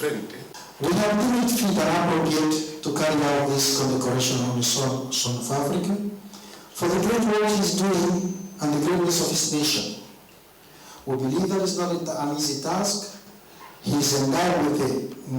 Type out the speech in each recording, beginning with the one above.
We have deemed it fit and appropriate to carry out this condecoration on the Son of Africa for the great work he's doing and the greatness of his nation. We believe that it's not an easy task. He is endowed with the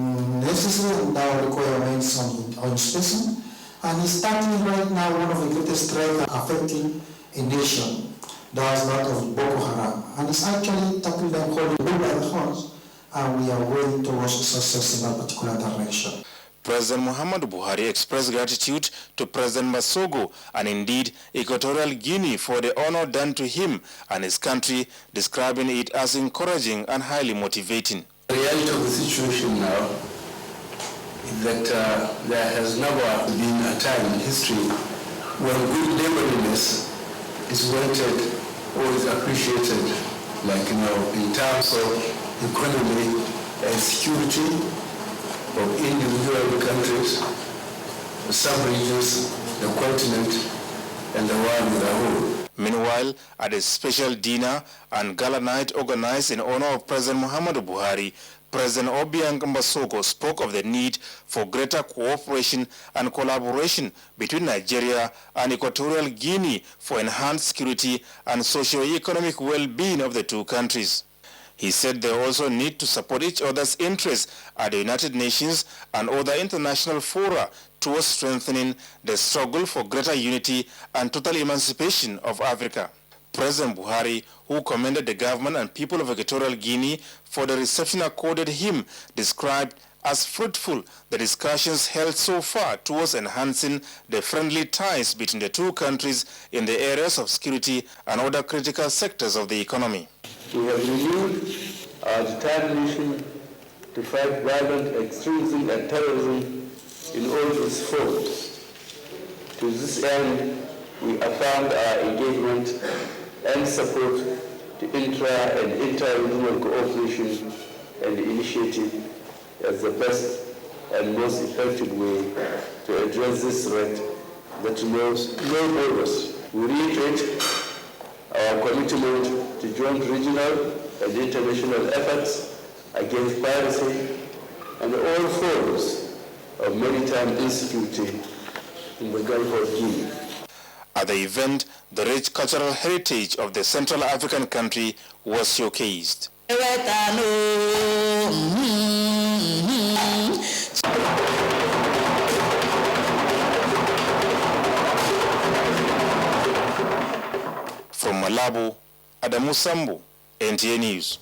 necessary endowed requirements on his person, and he's tackling right now one of the greatest threats affecting a nation, that's that of Boko Haram. And he's actually tackling them holding by the horns, and we are going towards success in that particular direction. President Muhammadu Buhari expressed gratitude to President Masogo and indeed Equatorial Guinea for the honor done to him and his country, describing it as encouraging and highly motivating. The reality of the situation now is that there has never been a time in history when good neighborliness is wanted or is appreciated, like, in terms of economy and security of individual countries, the sub-regions, the continent, and the world as a whole. Meanwhile, at a special dinner and gala night organized in honor of President Muhammadu Buhari, President Obiang Mbasogo spoke of the need for greater cooperation and collaboration between Nigeria and Equatorial Guinea for enhanced security and socio-economic well-being of the two countries. He said they also need to support each other's interests at the United Nations and other international fora towards strengthening the struggle for greater unity and total emancipation of Africa. President Buhari, who commended the government and people of Equatorial Guinea for the reception accorded him, described as fruitful the discussions held so far towards enhancing the friendly ties between the two countries in the areas of security and other critical sectors of the economy. We have renewed our determination to fight violent extremism and terrorism in all its forms. To this end, we affirmed our engagement and support to intra- and inter-regional cooperation and initiative as the best and most effective way to address this threat that knows no borders. We reiterate our commitment to joint regional and international efforts against piracy and all forms of maritime insecurity in the Gulf of Guinea. At the event, the rich cultural heritage of the Central African country was showcased. From Malabo, Adamu Sambu, NTA News.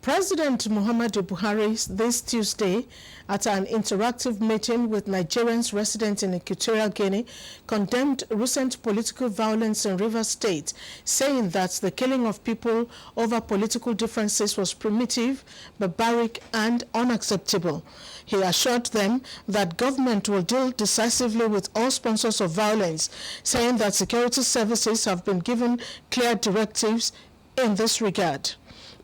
President Muhammadu Buhari this Tuesday at an interactive meeting with Nigerians resident in Equatorial Guinea condemned recent political violence in Rivers State, saying that the killing of people over political differences was primitive, barbaric and unacceptable. He assured them that government will deal decisively with all sponsors of violence, saying that security services have been given clear directives in this regard.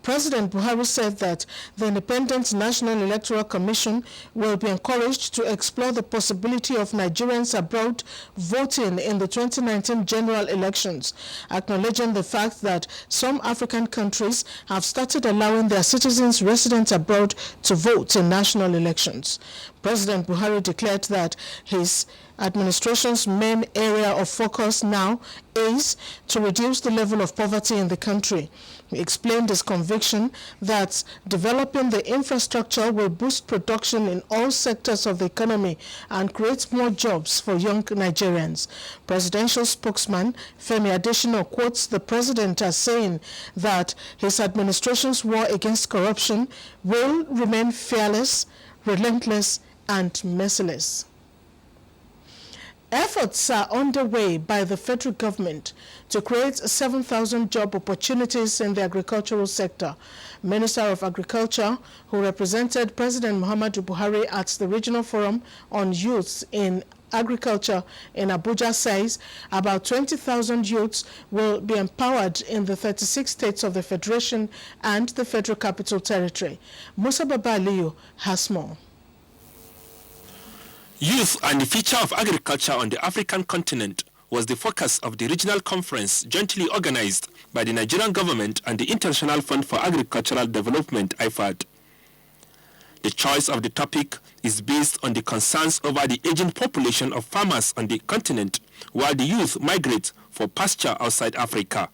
President Buhari said that the Independent National Electoral Commission will be encouraged to explore the possibility of Nigerians abroad voting in the 2019 general elections, acknowledging the fact that some African countries have started allowing their citizens resident abroad to vote in national elections. President Buhari declared that his administration's main area of focus now is to reduce the level of poverty in the country. He explained his conviction that developing the infrastructure will boost production in all sectors of the economy and create more jobs for young Nigerians. Presidential spokesman Femi Adesina quotes the president as saying that his administration's war against corruption will remain fearless, relentless, and merciless. Efforts are underway by the federal government to create 7,000 job opportunities in the agricultural sector. Minister of Agriculture, who represented President Muhammadu Buhari at the Regional Forum on Youths in Agriculture in Abuja, says about 20,000 youths will be empowered in the 36 states of the Federation and the Federal Capital Territory. Musa Baba Aliyu has more. Youth and the future of agriculture on the African continent was the focus of the regional conference jointly organized by the Nigerian government and the International Fund for Agricultural Development, IFAD. The choice of the topic is based on the concerns over the aging population of farmers on the continent, while the youth migrate for pasture outside Africa.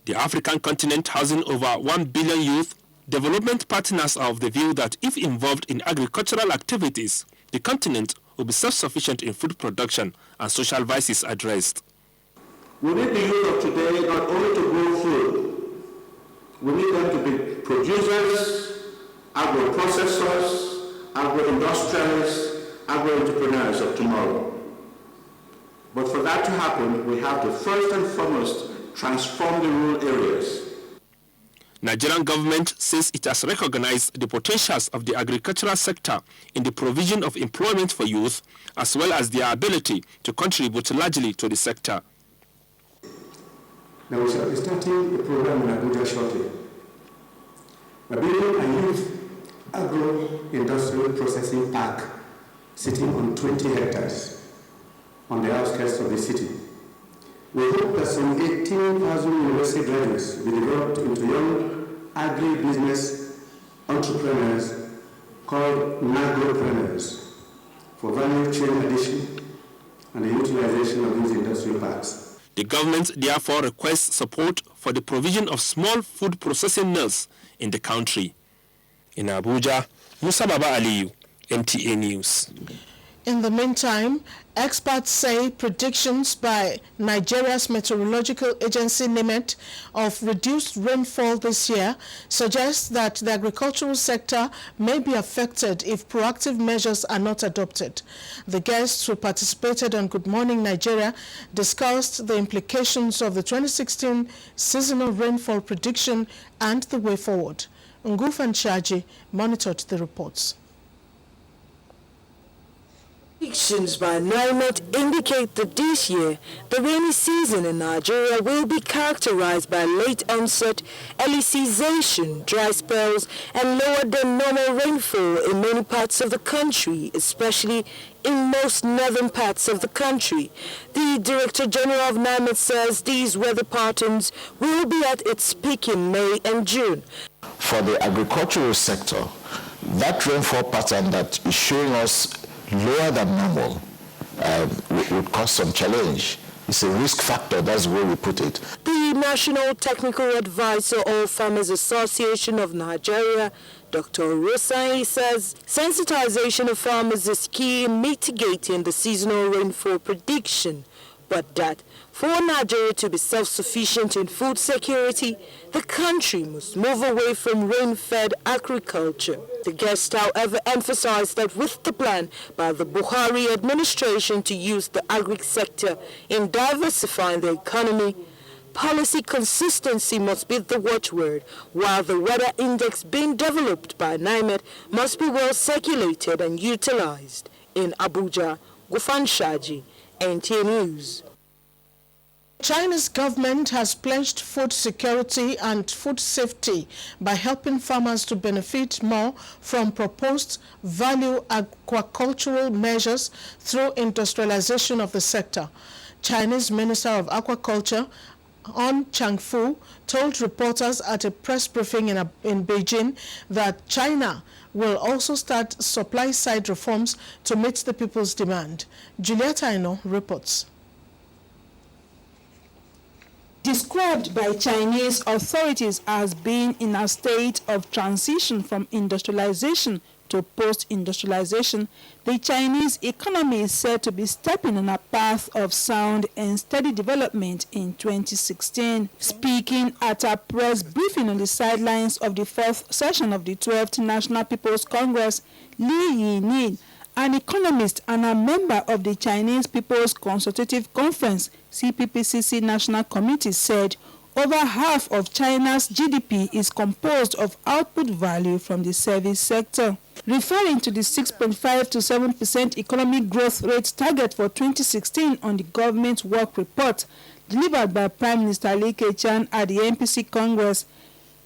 The African continent, housing over 1 billion youth, development partners are of the view that if involved in agricultural activities, the continent will be self-sufficient in food production and social vices addressed. We need the youth of today not only to grow food, we need them to be producers, agro-processors, agro-industrialists, agro-entrepreneurs of tomorrow. But for that to happen, we have to first and foremost transform the rural areas. Nigerian government says it has recognized the potentials of the agricultural sector in the provision of employment for youth, as well as their ability to contribute largely to the sector. Now we shall be starting a program in Abuja shortly. We're building a youth agro-industrial processing park sitting on 20 hectares on the outskirts of the city. We hope that some 18,000 university graduates will be developed into young agri-business entrepreneurs called Nagropreneurs for value chain addition and the utilization of these industrial parks. The government therefore requests support for the provision of small food processing mills in the country. In Abuja, Musa Baba Aliyu, NTA News. In the meantime, experts say predictions by Nigeria's meteorological agency NIMET of reduced rainfall this year suggest that the agricultural sector may be affected if proactive measures are not adopted. The guests who participated on Good Morning Nigeria discussed the implications of the 2016 seasonal rainfall prediction and the way forward. Nguf and Shaji monitored the reports. Predictions by NIMET indicate that this year, the rainy season in Nigeria will be characterized by late onset, early cessation, dry spells, and lower than normal rainfall in many parts of the country, especially in most northern parts of the country. The Director General of NIMET says these weather patterns will be at its peak in May and June. For the agricultural sector, that rainfall pattern that is showing us lower than normal would cause some challenge. It's a risk factor, that's the way we put it. The National Technical Advisor of Farmers Association of Nigeria, Dr. Rosai, says sensitization of farmers is key in mitigating the seasonal rainfall prediction, but that for Nigeria to be self-sufficient in food security, the country must move away from rain-fed agriculture. The guest, however, emphasized that with the plan by the Buhari administration to use the agri-sector in diversifying the economy, policy consistency must be the watchword, while the weather index being developed by NIMET must be well circulated and utilized. In Abuja, Gufan Shaji, NTA News. China's government has pledged food security and food safety by helping farmers to benefit more from proposed value aquacultural measures through industrialization of the sector. Chinese Minister of Aquaculture, On Changfu, told reporters at a press briefing in Beijing that China will also start supply-side reforms to meet the people's demand. Julieta Aino reports. Described by Chinese authorities as being in a state of transition from industrialization to post-industrialization, the Chinese economy is said to be stepping on a path of sound and steady development in 2016. Speaking at a press briefing on the sidelines of the fourth session of the 12th National People's Congress, Li Yining, an economist and a member of the Chinese People's Consultative Conference, CPPCC National Committee, said over half of China's GDP is composed of output value from the service sector. Referring to the 6.5 to 7% economic growth rate target for 2016 on the government work report delivered by Prime Minister Li Keqiang at the NPC Congress,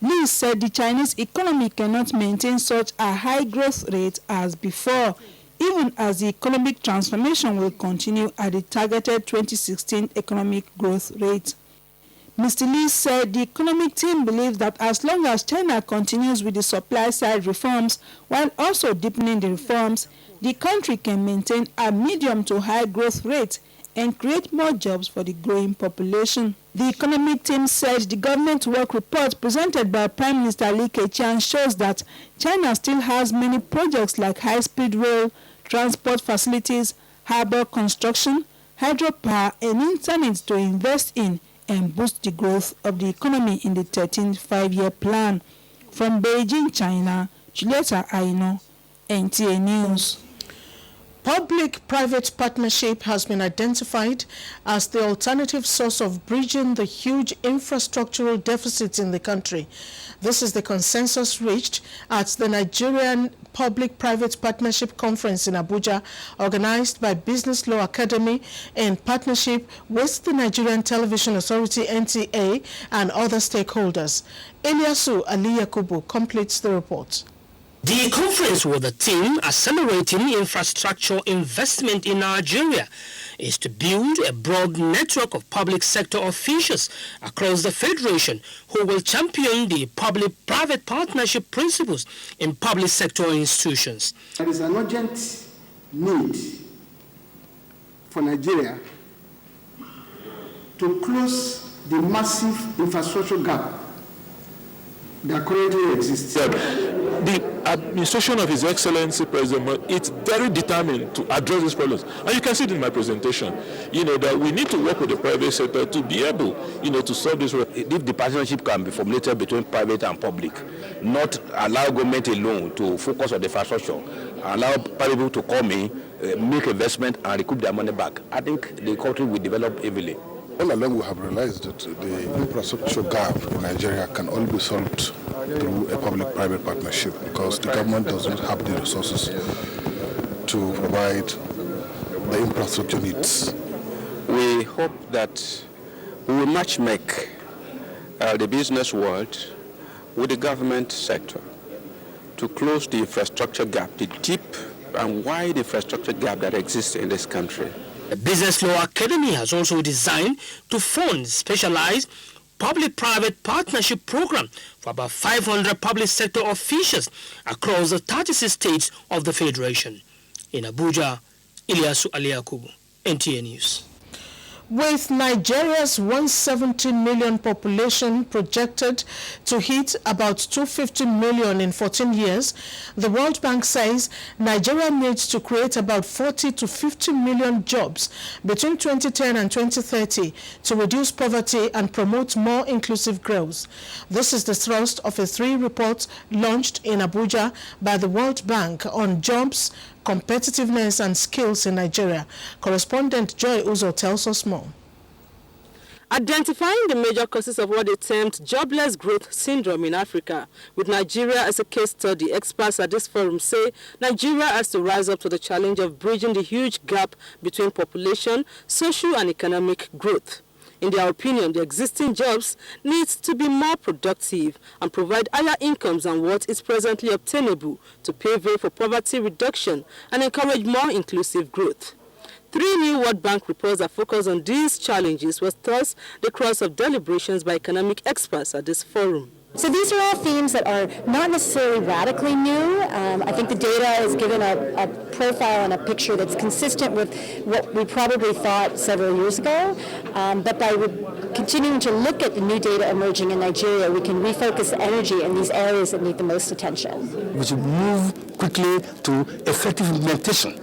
Li said the Chinese economy cannot maintain such a high growth rate as before, even as the economic transformation will continue at the targeted 2016 economic growth rate. Mr. Lee said the economic team believes that as long as China continues with the supply side reforms while also deepening the reforms, the country can maintain a medium to high growth rate and create more jobs for the growing population. The economic team said the government work report presented by Prime Minister Li Keqiang shows that China still has many projects like high-speed rail, transport facilities, harbor construction, hydropower, and internet to invest in and boost the growth of the economy in the 13th five-year plan. From Beijing, China, Julieta Aino, NTA News. Public-private partnership has been identified as the alternative source of bridging the huge infrastructural deficits in the country. This is the consensus reached at the Nigerian Public-Private Partnership Conference in Abuja, organized by Business Law Academy in partnership with the Nigerian Television Authority NTA and other stakeholders. Ilyasu Ali Yakubu completes the report. The conference with the theme Accelerating Infrastructure Investment in Nigeria is to build a broad network of public sector officials across the Federation who will champion the public-private partnership principles in public sector institutions. There is an urgent need for Nigeria to close the massive infrastructure gap that currently exists. The administration of His Excellency President is very determined to address these problems. And you can see it in my presentation, that we need to work with the private sector to be able, to solve this. If the partnership can be formulated between private and public, not allow government alone to focus on the infrastructure, allow private people to come in, make investment and recoup their money back, I think the country will develop heavily. All along we have realized that the infrastructure gap in Nigeria can only be solved through a public-private partnership because the government does not have the resources to provide the infrastructure needs. We hope that we will match-make the business world with the government sector to close the infrastructure gap, the deep and wide infrastructure gap that exists in this country. The Business Law Academy has also designed to fund specialized public-private partnership program for about 500 public sector officials across the 36 states of the Federation. In Abuja, Ilyasu Ali Yakubu, NTA News. With Nigeria's 170 million population projected to hit about 250 million in 14 years, the World Bank says Nigeria needs to create about 40 to 50 million jobs between 2010 and 2030 to reduce poverty and promote more inclusive growth. This is the thrust of a 3 report launched in Abuja by the World Bank on jobs, competitiveness and skills in Nigeria. Correspondent Joy Uzo tells us more. Identifying the major causes of what they termed jobless growth syndrome in Africa, with Nigeria as a case study, experts at this forum say Nigeria has to rise up to the challenge of bridging the huge gap between population, social and economic growth. In their opinion, the existing jobs needs to be more productive and provide higher incomes than what is presently obtainable to pave way for poverty reduction and encourage more inclusive growth. 3 new World Bank reports that focus on these challenges was thus the crux of deliberations by economic experts at this forum. So these are all themes that are not necessarily radically new. I think the data has given a profile and a picture that's consistent with what we probably thought several years ago. But by continuing to look at the new data emerging in Nigeria, we can refocus the energy in these areas that need the most attention. We should move quickly to effective implementation,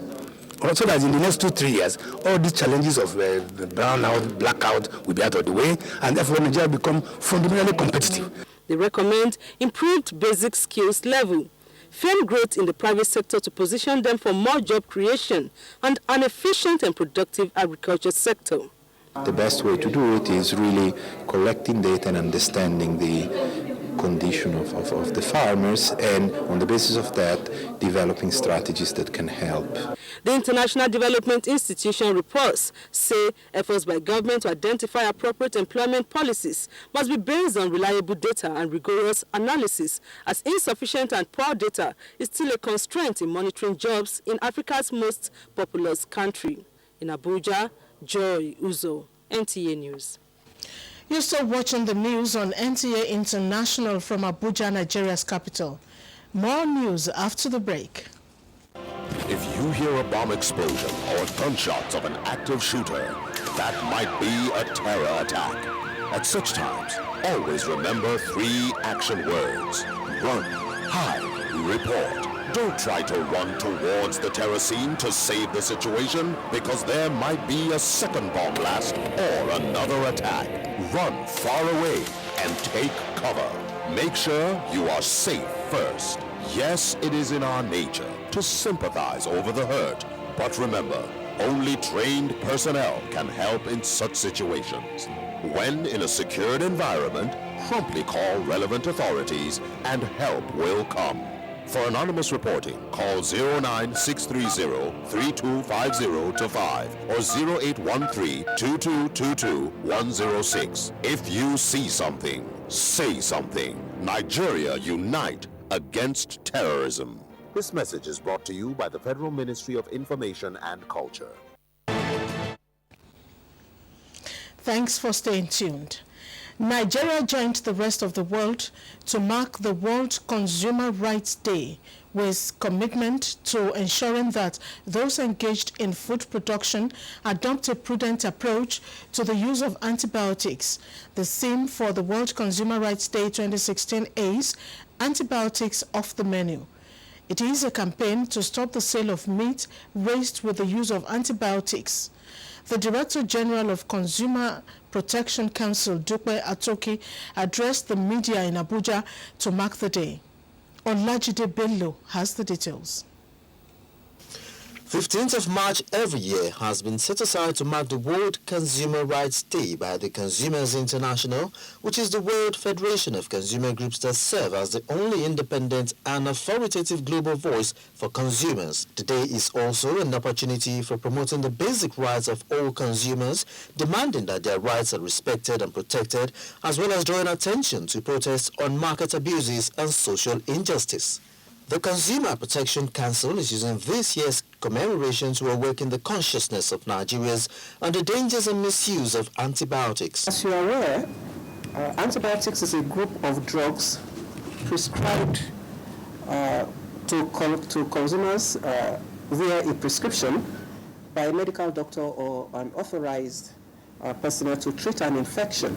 so that in the next 2-3 years, all these challenges of the brownout, blackout will be out of the way, and therefore Nigeria become fundamentally competitive. They recommend improved basic skills level, firm growth in the private sector to position them for more job creation, and an efficient and productive agriculture sector. The best way to do it is really collecting data and understanding the condition of the farmers, and on the basis of that, developing strategies that can help. The International Development Institution reports say efforts by government to identify appropriate employment policies must be based on reliable data and rigorous analysis, as insufficient and poor data is still a constraint in monitoring jobs in Africa's most populous country. In Abuja, Joy Uzo, NTA News. You're still watching the news on NTA International from Abuja, Nigeria's capital. More news after the break. If you hear a bomb explosion or gunshots of an active shooter, that might be a terror attack. At such times, always remember 3 action words. Run, hide, report. Don't try to run towards the terror scene to save the situation, because there might be a second bomb blast or another attack. Run far away and take cover. Make sure you are safe first. Yes, it is in our nature to sympathize over the hurt, but remember, only trained personnel can help in such situations. When in a secured environment, promptly call relevant authorities and help will come. For anonymous reporting, call 09630-3250-5 or 0813-2222-106. If you see something, say something. Nigeria unite against terrorism. This message is brought to you by the Federal Ministry of Information and Culture. Thanks for staying tuned. Nigeria joined the rest of the world to mark the World Consumer Rights Day with commitment to ensuring that those engaged in food production adopt a prudent approach to the use of antibiotics. The theme for the World Consumer Rights Day 2016 is Antibiotics Off the Menu. It is a campaign to stop the sale of meat raised with the use of antibiotics. The Director General of Consumer Protection Council, Dupe Atoki, addressed the media in Abuja to mark the day. Olajide Bello has the details. 15th of March every year has been set aside to mark the World Consumer Rights Day by the Consumers International, which is the world federation of consumer groups that serve as the only independent and authoritative global voice for consumers. The day is also an opportunity for promoting the basic rights of all consumers, demanding that their rights are respected and protected, as well as drawing attention to protests on market abuses and social injustice. The Consumer Protection Council is using this year's commemoration to awaken the consciousness of Nigerians on the dangers and misuse of antibiotics. As you are aware, antibiotics is a group of drugs prescribed to consumers via a prescription by a medical doctor or an authorized personnel to treat an infection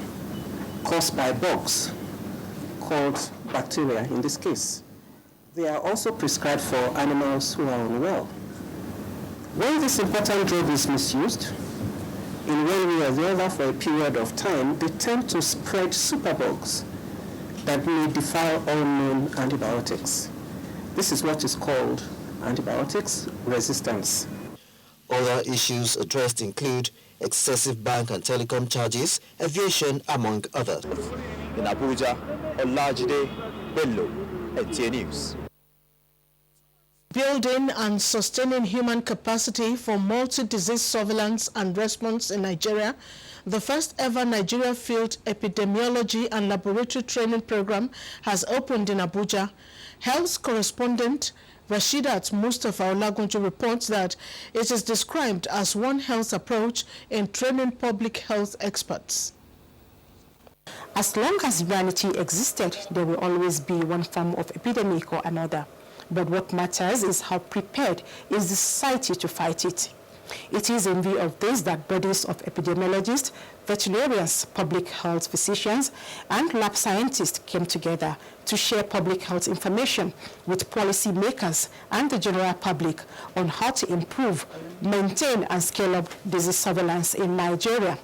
caused by bugs called bacteria in this case. They are also prescribed for animals who are unwell. When this important drug is misused, in one way or the other for a period of time, they tend to spread superbugs that may defile all known antibiotics. This is what is called antibiotics resistance. Other issues addressed include excessive bank and telecom charges, aviation, among others. In Abuja, Olajide Bello, NTA News. Building and sustaining human capacity for multi-disease surveillance and response in Nigeria, the first ever Nigeria Field Epidemiology and Laboratory Training Program has opened in Abuja. Health correspondent Rashidat Mustafa Olagunju reports that it is described as One Health approach in training public health experts. As long as humanity existed, there will always be one form of epidemic or another. But what matters is how prepared is the society to fight it. It is in view of this that bodies of epidemiologists, veterinarians, public health physicians, and lab scientists came together to share public health information with policymakers and the general public on how to improve, maintain, and scale up disease surveillance in Nigeria.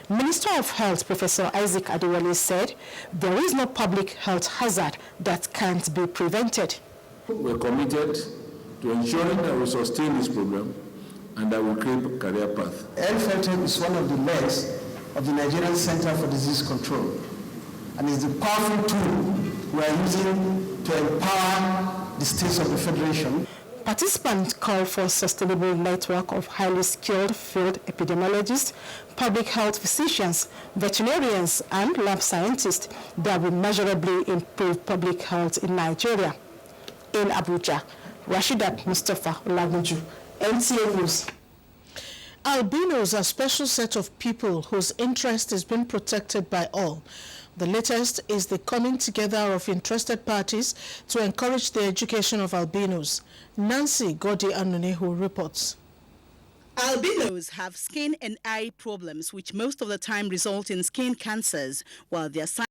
Minister of Health, Professor Isaac Adewale, said there is no public health hazard that can't be prevented. We're committed to ensuring that we sustain this program and that we create a career path. Health is one of the legs of the Nigerian Center for Disease Control, and is the powerful tool we are using to empower the states of the Federation. Participants call for a sustainable network of highly skilled field epidemiologists, public health physicians, veterinarians, and lab scientists that will measurably improve public health in Nigeria. In Abuja, Rashidat Mustafa Olagunju, NTA News. Albinos are a special set of people whose interest is being protected by all. The latest is the coming together of interested parties to encourage the education of albinos. Nancy Godi-Anunehu reports. Albinos have skin and eye problems which most of the time result in skin cancers, while their